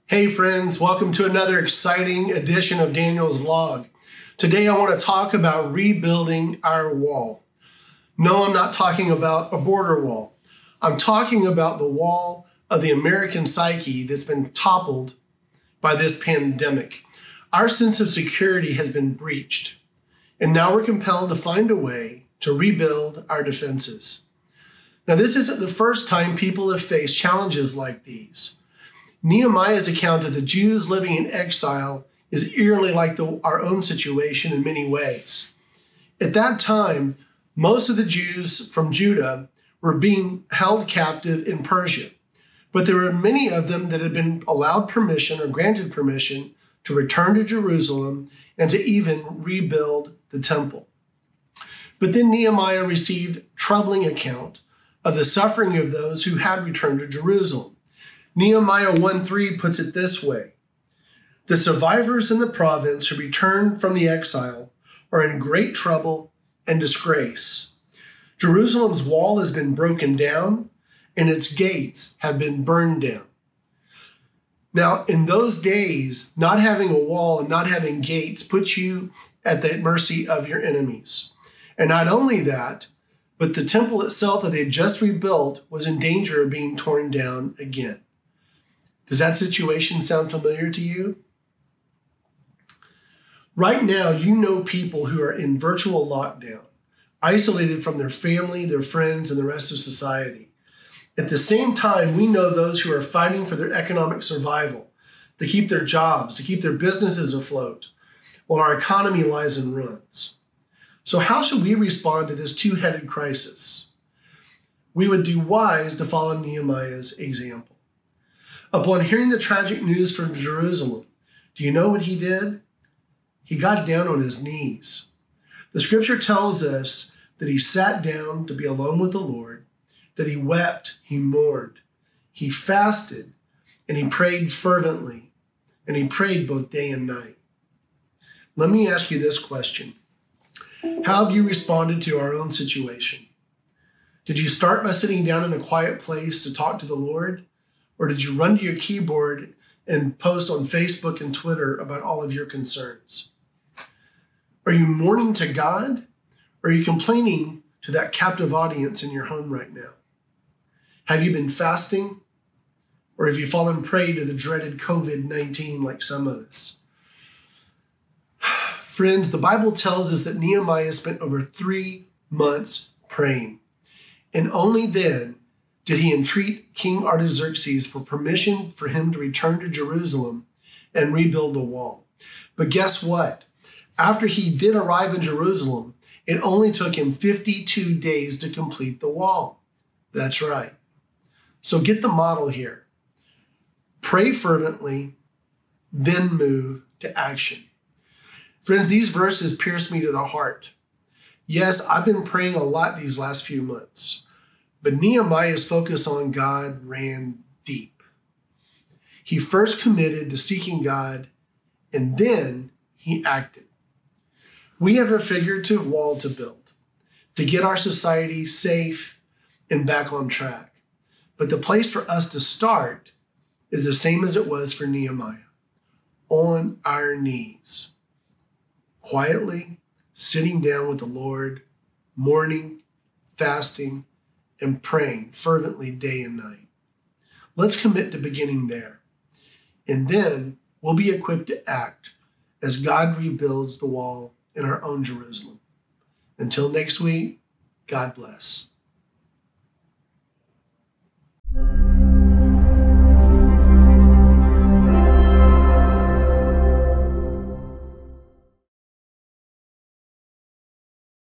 Hey friends, welcome to another exciting edition of Daniel's Vlog. Today I want to talk about rebuilding our wall. No, I'm not talking about a border wall. I'm talking about the wall of the American psyche that's been toppled by this pandemic. Our sense of security has been breached, and now we're compelled to find a way to rebuild our defenses. Now, this isn't the first time people have faced challenges like these. Nehemiah's account of the Jews living in exile is eerily like our own situation in many ways. At that time, most of the Jews from Judah were being held captive in Persia, but there were many of them that had been allowed permission or granted permission to return to Jerusalem and to even rebuild the temple. But then Nehemiah received troubling account of the suffering of those who had returned to Jerusalem. Nehemiah 1:3 puts it this way: "The survivors in the province who returned from the exile are in great trouble and disgrace. Jerusalem's wall has been broken down, and its gates have been burned down." Now, in those days, not having a wall and not having gates puts you at the mercy of your enemies. And not only that, but the temple itself that they had just rebuilt was in danger of being torn down again. Does that situation sound familiar to you? Right now, you know people who are in virtual lockdown, isolated from their family, their friends, and the rest of society. At the same time, we know those who are fighting for their economic survival, to keep their jobs, to keep their businesses afloat, while our economy lies in ruins. So how should we respond to this two-headed crisis? We would do wise to follow Nehemiah's example. Upon hearing the tragic news from Jerusalem, do you know what he did? He got down on his knees. The scripture tells us that he sat down to be alone with the Lord, that he wept, he mourned, he fasted, and he prayed fervently, and he prayed both day and night. Let me ask you this question. How have you responded to our own situation? Did you start by sitting down in a quiet place to talk to the Lord? Or did you run to your keyboard and post on Facebook and Twitter about all of your concerns? Are you mourning to God? Or are you complaining to that captive audience in your home right now? Have you been fasting? Or have you fallen prey to the dreaded COVID-19 like some of us? Friends, the Bible tells us that Nehemiah spent over 3 months praying. And only then did he entreat King Artaxerxes for permission for him to return to Jerusalem and rebuild the wall. But guess what? After he did arrive in Jerusalem, it only took him 52 days to complete the wall. That's right. So get the model here. Pray fervently, then move to action. Friends, these verses pierce me to the heart. Yes, I've been praying a lot these last few months. But Nehemiah's focus on God ran deep. He first committed to seeking God, and then he acted. We have a figurative wall to build, to get our society safe and back on track. But the place for us to start is the same as it was for Nehemiah, on our knees, quietly sitting down with the Lord, mourning, fasting, and praying fervently day and night. Let's commit to beginning there. And then we'll be equipped to act as God rebuilds the wall in our own Jerusalem. Until next week, God bless.